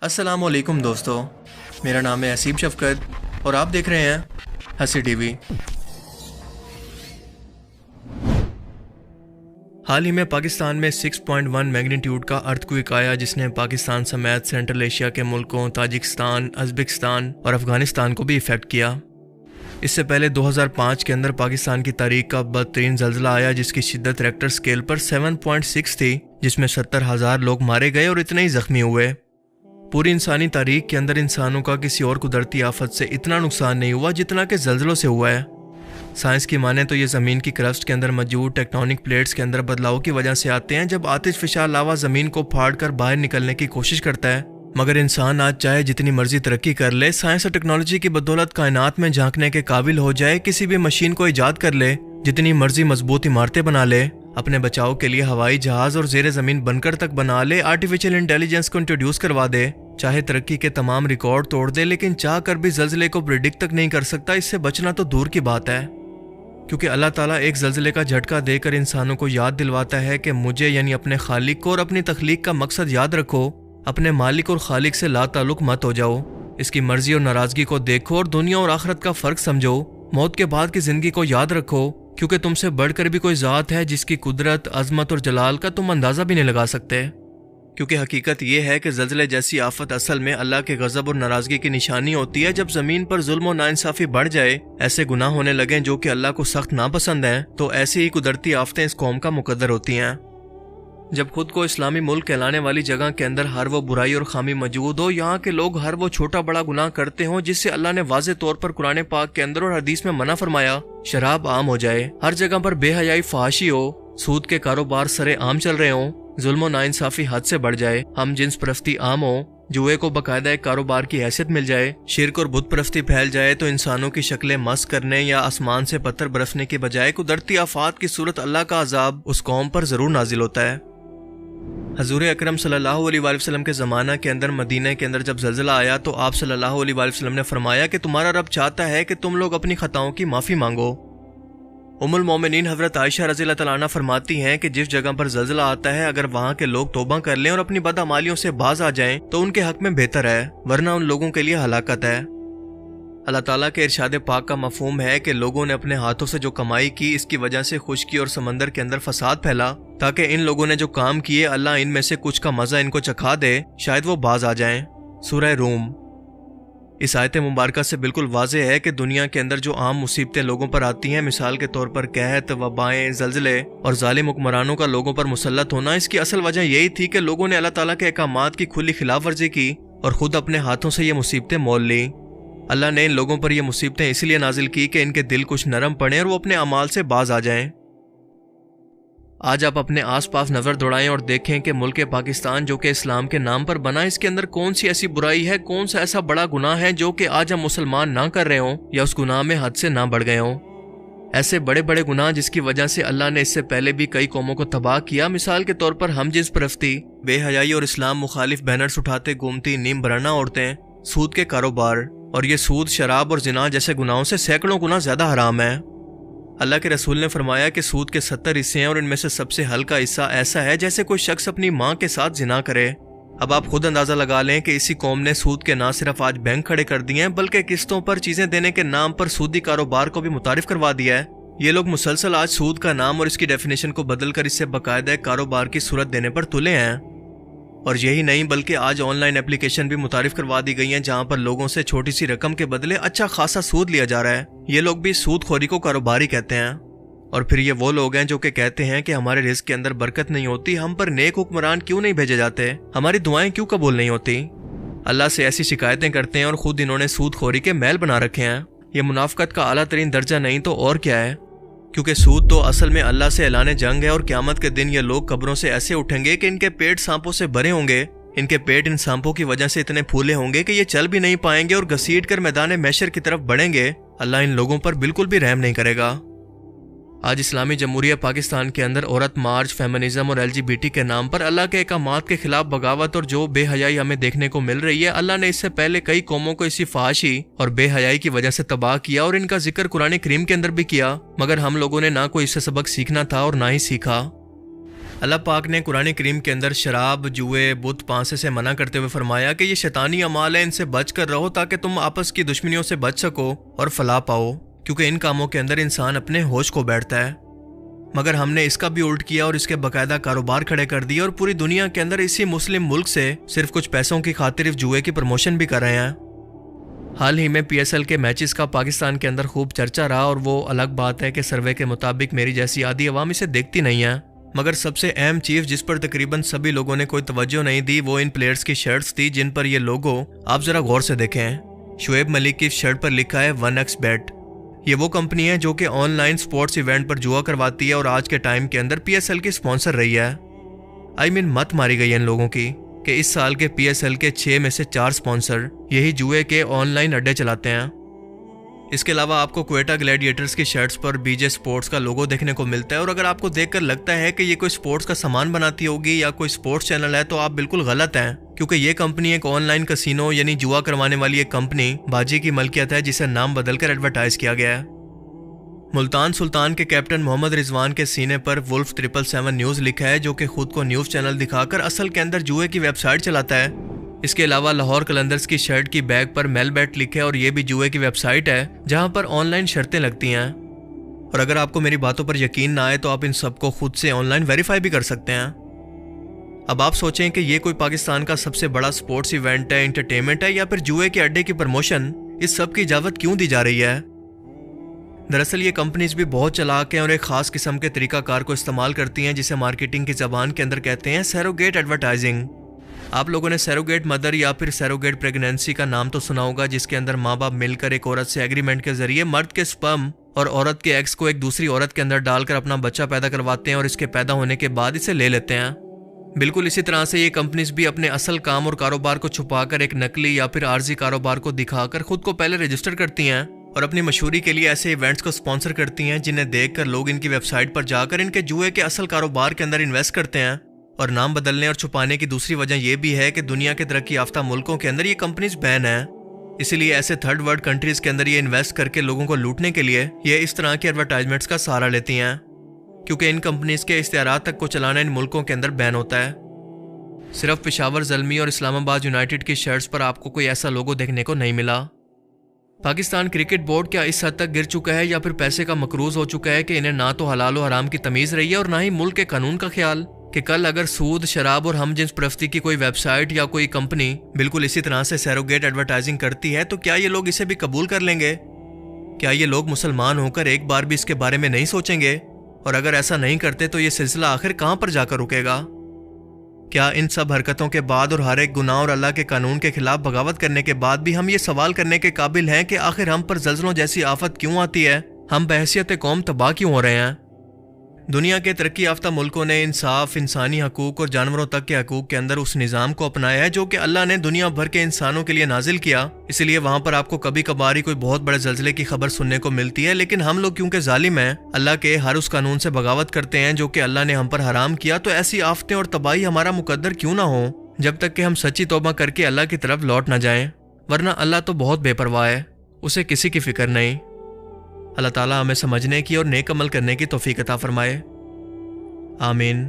अस्सलाम वालेकुम दोस्तों, मेरा नाम है असीम शफकत और आप देख रहे हैं हंसी टीवी। हाल ही में पाकिस्तान में 6.1 मैग्नीट्यूड का अर्थक्वेक आया जिसने पाकिस्तान समेत सेंट्रल एशिया के मुल्कों ताजिकिस्तान, उज़्बेकिस्तान और अफगानिस्तान को भी इफ़ेक्ट किया। इससे पहले 2005 के अंदर पाकिस्तान की तारीख का बदतरीन ज़ल्ज़ला आया जिसकी शिद्दत रेक्टर स्केल पर 7.6 थी, जिसमें 70,000 लोग मारे गए और इतने ही ज़ख्मी हुए। पूरी इंसानी तारीख के अंदर इंसानों का किसी और कुदरती आफत से इतना नुकसान नहीं हुआ जितना कि ज़ल्ज़लों से हुआ है। साइंस की माने तो ये ज़मीन की क्रस्ट के अंदर मौजूद टेक्टोनिक प्लेट्स के अंदर बदलाव की वजह से आते हैं। जब आतिश फिशा लावा ज़मीन को फाड़ कर बाहर निकलने की कोशिश करता है, मगर इंसान आज चाहे जितनी मर्जी तरक्की कर ले, साइंस और टेक्नोलॉजी की बदौलत कायनात में झांकने के काबिल हो जाए, किसी भी मशीन को ईजाद कर ले, जितनी मर्जी मजबूत इमारतें बना ले, अपने बचाव के लिए हवाई जहाज और ज़ेरे ज़मीन बनकर तक बना ले, आर्टिफिशियल इंटेलिजेंस को इंट्रोड्यूस करवा दे, चाहे तरक्की के तमाम रिकॉर्ड तोड़ दे, लेकिन चाह कर भी ज़ल्ज़ले को प्रिडिक्ट तक नहीं कर सकता। इससे बचना तो दूर की बात है, क्योंकि अल्लाह ताला एक ज़ल्ज़ले का झटका देकर इंसानों को याद दिलवाता है कि मुझे यानी अपने खालिक को और अपनी तख्लीक का मकसद याद रखो, अपने मालिक और खालिक से लाताल्लुक़ मत हो जाओ, इसकी मर्जी और नाराज़गी को देखो और दुनिया और आखिरत का फ़र्क समझो। मौत के बाद की ज़िंदगी को याद रखो, क्योंकि तुमसे बढ़कर भी कोई ज़ात है जिसकी कुदरत, अज़मत और जलाल का तुम अंदाज़ा भी नहीं लगा सकते। क्योंकि हकीकत यह है कि ज़ल्ज़ले जैसी आफत असल में अल्लाह के गज़ब और नाराज़गी की निशानी होती है। जब ज़मीन पर जुल्म और नाइंसाफ़ी बढ़ जाए, ऐसे गुनाह होने लगे जो कि अल्लाह को सख्त नापसंद हैं, तो ऐसी ही कुदरती आफतें इस कौम का मुकद्दर होती हैं। जब खुद को इस्लामी मुल्क कहलाने वाली जगह के अंदर हर वो बुराई और खामी मौजूद हो, यहाँ के लोग हर वो छोटा बड़ा गुनाह करते हों जिससे अल्लाह ने वाज़े तौर पर कुरान पाक के अंदर और हदीस में मना फरमाया, शराब आम हो जाए, हर जगह पर बेहयाई फहाशी हो, सूद के कारोबार सरे आम चल रहे हों, जुल्म और नाइंसाफ़ी हद से बढ़ जाए, हम जिन्स परस्ती आम हो, जुए को बाकायदा एक कारोबार की हैसियत मिल जाए, शिर्क और बुत परस्ती फैल जाए, तो इंसानों की शक्लें मस करने या आसमान से पत्थर बरसने के बजाय कुदरती आफात की सूरत अल्लाह का अजाब उस कौम पर ज़रूर नाजिल होता है। हजूर अकरम सल्लल्लाहु अलैहि वसल्लम के ज़माना के अंदर मदीना के अंदर जब ज़ल्ज़ला आया तो आप सल्लल्लाहु अलैहि वसल्लम ने फरमाया कि तुम्हारा रब चाहता है कि तुम लोग अपनी खताओं की माफ़ी मांगो। उम्मुल मोमिनीन हज़रत आयशा रज़ियल्लाहु तआला अन्हा फरमाती हैं कि जिस जगह पर ज़ल्ज़ला आता है, अगर वहाँ के लोग तौबा कर लें और अपनी बदअमालियों से बाज आ जाएं तो उनके हक में बेहतर है, वरना उन लोगों के लिए हलाकत है। अल्लाह ताला के इरशाद पाक का मफहूम है कि लोगों ने अपने हाथों से जो कमाई की, इसकी वजह से खुशकी और समंदर के अंदर फसाद फैला, ताकि इन लोगों ने जो काम किए अल्लाह इनमें से कुछ का मज़ा इनको चखा दे, शायद वो बाज आ जाएं। सूरह रूम। इस आयत मुबारका से बिल्कुल वाज़ेह है कि दुनिया के अंदर जो आम मुसीबतें लोगों पर आती हैं, मिसाल के तौर पर कहत, वबाएं, ज़ल्ज़ले और ज़ालिम हुक्मरानों का लोगों पर मुसल्लत होना, इसकी असल वजह यही थी कि लोगों ने अल्लाह ताला के अहकामात की खुली खिलाफ वर्जी की और ख़ुद अपने हाथों से ये मुसीबतें मोल ली। अल्लाह ने इन लोगों पर ये मुसीबतें इसलिए नाजिल की कि इनके दिल कुछ नरम पड़े और वो अपने अमाल से बाज आ जाएं। आज आप अपने आसपास नज़र दौड़ाएं और देखें कि मुल्क पाकिस्तान जो कि इस्लाम के नाम पर बना, इसके अंदर कौन सी ऐसी बुराई है, कौन सा ऐसा बड़ा गुनाह है जो कि आज हम मुसलमान ना कर रहे हों या उस गुनाह में हद से ना बढ़ गए हों। ऐसे बड़े बड़े गुनाह जिसकी वजह से अल्लाह ने इससे पहले भी कई कौमों को तबाह किया, मिसाल के तौर पर हम जिन्स परस्ती, बेहयाई और इस्लाम मुखालिफ बैनर्स उठाते घूमती नीम बराना औरतें, सूद के कारोबार, और ये सूद, शराब और जिना जैसे गुनाहों से सैकड़ों गुना ज्यादा हराम है। अल्लाह के रसूल ने फरमाया कि सूद के 70 हिस्से हैं और इनमें से सबसे हल्का हिस्सा ऐसा है जैसे कोई शख्स अपनी माँ के साथ जिना करे। अब आप खुद अंदाजा लगा लें कि इसी कौम ने सूद के ना सिर्फ आज बैंक खड़े कर दिए हैं, बल्कि किस्तों पर चीजें देने के नाम पर सूदी कारोबार को भी मुतारिफ करवा दिया है। ये लोग मुसलसल आज सूद का नाम और इसकी डेफिनेशन को बदल कर इससे बाकायदा कारोबार की सूरत देने पर तुले हैं। और यही नहीं बल्कि आज ऑनलाइन एप्लीकेशन भी मुतारिफ करवा दी गई हैं जहां पर लोगों से छोटी सी रकम के बदले अच्छा खासा सूद लिया जा रहा है। ये लोग भी सूद खोरी को कारोबारी कहते हैं। और फिर ये वो लोग हैं जो कि कहते हैं कि हमारे रिज़्क के अंदर बरकत नहीं होती, हम पर नेक हुक्मरान क्यों नहीं भेजे जाते, हमारी दुआएं क्यों कबूल नहीं होती। अल्लाह से ऐसी शिकायतें करते हैं और खुद इन्होंने सूद खोरी के महल बना रखे हैं। ये मुनाफकत का आला तरीन दर्जा नहीं तो और क्या है, क्योंकि सूद तो असल में अल्लाह से ऐलान जंग है। और क़यामत के दिन ये लोग कब्रों से ऐसे उठेंगे कि इनके पेट सांपों से भरे होंगे, इनके पेट इन सांपों की वजह से इतने फूले होंगे कि ये चल भी नहीं पाएंगे और घसीट कर मैदान महशर की तरफ बढ़ेंगे। अल्लाह इन लोगों पर बिल्कुल भी रहम नहीं करेगा। आज इस्लामी जमहूरिया पाकिस्तान के अंदर औरत मार्च, फेमिनिज्म और LGBT के नाम पर अल्लाह के अहकामात के खिलाफ बगावत और जो बेहयाई हमें देखने को मिल रही है, अल्लाह ने इससे पहले कई कौमों को इसी फहाशी और बेहयाई की वजह से तबाह किया और इनका जिक्र कुरान करीम के अंदर भी किया, मगर हम लोगों ने ना कोई इससे सबक सीखना था और ना ही सीखा। اللہ پاک نے قرآن کریم کے اندر شراب، جوئے، بت پانسے سے منع کرتے ہوئے فرمایا کہ یہ شیطانی اعمال ہیں، ان سے بچ کر رہو تاکہ تم آپس کی دشمنیوں سے بچ سکو اور فلاح پاؤ، کیونکہ ان کاموں کے اندر انسان اپنے ہوش کو بیٹھتا ہے۔ مگر ہم نے اس کا بھی الٹ کیا اور اس کے باقاعدہ کاروبار کھڑے کر دیے، اور پوری دنیا کے اندر اسی مسلم ملک سے صرف کچھ پیسوں کی خاطر جوئے کی پروموشن بھی کر رہے ہیں۔ حال ہی میں PSL کے میچز کا پاکستان کے اندر خوب چرچا رہا، اور وہ الگ بات ہے کہ سروے کے مطابق میری جیسی آدھی عوام اسے دیکھتی نہیں ہے، مگر سب سے اہم چیز جس پر تقریباً سبھی لوگوں نے کوئی توجہ نہیں دی وہ ان پلیئرز کی شرٹس تھی جن پر یہ لوگو آپ ذرا غور سے دیکھیں۔ شعیب ملک کی شرٹ پر لکھا ہے 1xBet۔ یہ وہ کمپنی ہے جو کہ آن لائن سپورٹس ایونٹ پر جوا کرواتی ہے اور آج کے ٹائم کے اندر PSL کی سپانسر رہی ہے۔ مت ماری گئی ہے ان لوگوں کی کہ اس سال کے PSL کے 6 میں سے 4 سپانسر یہی جوئے کے آن لائن اڈے چلاتے ہیں۔ اس کے علاوہ آپ کو کوئٹہ گلیڈیٹرز کی شرٹس پر BJ سپورٹس کا لوگو دیکھنے کو ملتا ہے، اور اگر آپ کو دیکھ کر لگتا ہے کہ یہ کوئی سپورٹس کا سامان بناتی ہوگی یا کوئی سپورٹس چینل ہے تو آپ بالکل غلط ہیں، کیونکہ یہ کمپنی ایک آن لائن کسینو یعنی جوا کروانے والی ایک کمپنی باجی کی ملکیت ہے جسے نام بدل کر ایڈورٹائز کیا گیا ہے۔ ملتان سلطان کے کیپٹن محمد رضوان کے سینے پر ولف 777 نیوز لکھا ہے، جو کہ خود کو نیوز چینل دکھا کر اصل کے اندر جوئے کی ویب سائٹ چلاتا ہے۔ اس کے علاوہ لاہور قلندرز کی شرٹ کی بیگ پر میل بیٹ لکھے، اور یہ بھی جوئے کی ویب سائٹ ہے جہاں پر آن لائن شرطیں لگتی ہیں۔ اور اگر آپ کو میری باتوں پر یقین نہ آئے تو آپ ان سب کو خود سے آن لائن ویریفائی بھی کر سکتے ہیں۔ اب آپ سوچیں کہ یہ کوئی پاکستان کا سب سے بڑا سپورٹس ایونٹ ہے، انٹرٹینمنٹ ہے، یا پھر جوئے کے اڈے کی پروموشن، اس سب کی اجازت کیوں دی جا رہی ہے؟ دراصل یہ کمپنیز بھی بہت چلاک ہیں اور ایک خاص قسم کے طریقہ کار کو استعمال کرتی ہیں جسے مارکیٹنگ کی زبان کے اندر کہتے ہیں سیروگیٹ ایڈورٹائزنگ۔ آپ لوگوں نے سیروگیٹ مدر یا پھر سیروگیٹ پریگنینسی کا نام تو سنا ہوگا، جس کے اندر ماں باپ مل کر ایک عورت سے ایگریمنٹ کے ذریعے مرد کے سپرم اور عورت کے ایگز کو ایک دوسری عورت کے اندر ڈال کر اپنا بچہ پیدا کرواتے ہیں اور اس کے پیدا ہونے کے بعد اسے لے لیتے ہیں۔ بالکل اسی طرح سے یہ کمپنیز بھی اپنے اصل کام اور کاروبار کو چھپا کر ایک نقلی یا پھر عارضی کاروبار کو دکھا کر خود کو پہلے رجسٹر کرتی ہیں اور اپنی مشہوری کے لیے ایسے ایونٹس کو سپانسر کرتی ہیں جنہیں دیکھ کر لوگ ان کی ویب سائٹ پر جا کر ان کے جوئے کے اصل کاروبار کے اندر انویسٹ کرتے ہیں۔ اور نام بدلنے اور چھپانے کی دوسری وجہ یہ بھی ہے کہ دنیا کے ترقی یافتہ ملکوں کے اندر یہ کمپنیز بین ہیں، اسی لیے ایسے تھرڈ ورلڈ کنٹریز کے اندر یہ انویسٹ کر کے لوگوں کو لوٹنے کے لیے یہ اس طرح کی ایڈورٹائزمنٹس کا سہارا لیتی ہیں، کیونکہ ان کمپنیز کے اشتہارات تک کو چلانا ان ملکوں کے اندر بین ہوتا ہے۔ صرف پشاور زلمی اور اسلام آباد یونائٹڈ کی شرٹس پر آپ کو کوئی ایسا لوگو دیکھنے کو نہیں ملا۔ پاکستان کرکٹ بورڈ کیا اس حد تک گر چکا ہے یا پھر پیسے کا مقروض ہو چکا ہے کہ انہیں نہ تو حلال و حرام کی تمیز رہی ہے اور نہ ہی ملک کے قانون کا خیال، کہ کل اگر سود، شراب اور ہم جنس پرستی کی کوئی ویب سائٹ یا کوئی کمپنی بالکل اسی طرح سے سیروگیٹ ایڈورٹائزنگ کرتی ہے تو کیا یہ لوگ اسے بھی قبول کر لیں گے؟ کیا یہ لوگ مسلمان ہو کر ایک بار بھی اس کے بارے میں نہیں سوچیں گے؟ اور اگر ایسا نہیں کرتے تو یہ سلسلہ آخر کہاں پر جا کر رکے گا؟ کیا ان سب حرکتوں کے بعد اور ہر ایک گناہ اور اللہ کے قانون کے خلاف بغاوت کرنے کے بعد بھی ہم یہ سوال کرنے کے قابل ہیں کہ آخر ہم پر زلزلوں جیسی آفت کیوں آتی ہے؟ ہم بحیثیت قوم تباہ کیوں ہو رہے ہیں؟ دنیا کے ترقی یافتہ ملکوں نے انصاف، انسانی حقوق اور جانوروں تک کے حقوق کے اندر اس نظام کو اپنایا ہے جو کہ اللہ نے دنیا بھر کے انسانوں کے لیے نازل کیا، اس لیے وہاں پر آپ کو کبھی کبھار ہی کوئی بہت بڑے زلزلے کی خبر سننے کو ملتی ہے، لیکن ہم لوگ کیونکہ ظالم ہیں، اللہ کے ہر اس قانون سے بغاوت کرتے ہیں جو کہ اللہ نے ہم پر حرام کیا، تو ایسی آفتیں اور تباہی ہمارا مقدر کیوں نہ ہو جب تک کہ ہم سچی توبہ کر کے اللہ کی طرف لوٹ نہ جائیں، ورنہ اللہ تو بہت بے پرواہ ہے، اسے کسی کی فکر نہیں۔ اللہ تعالیٰ ہمیں سمجھنے کی اور نیک عمل کرنے کی توفیق عطا فرمائے، آمین۔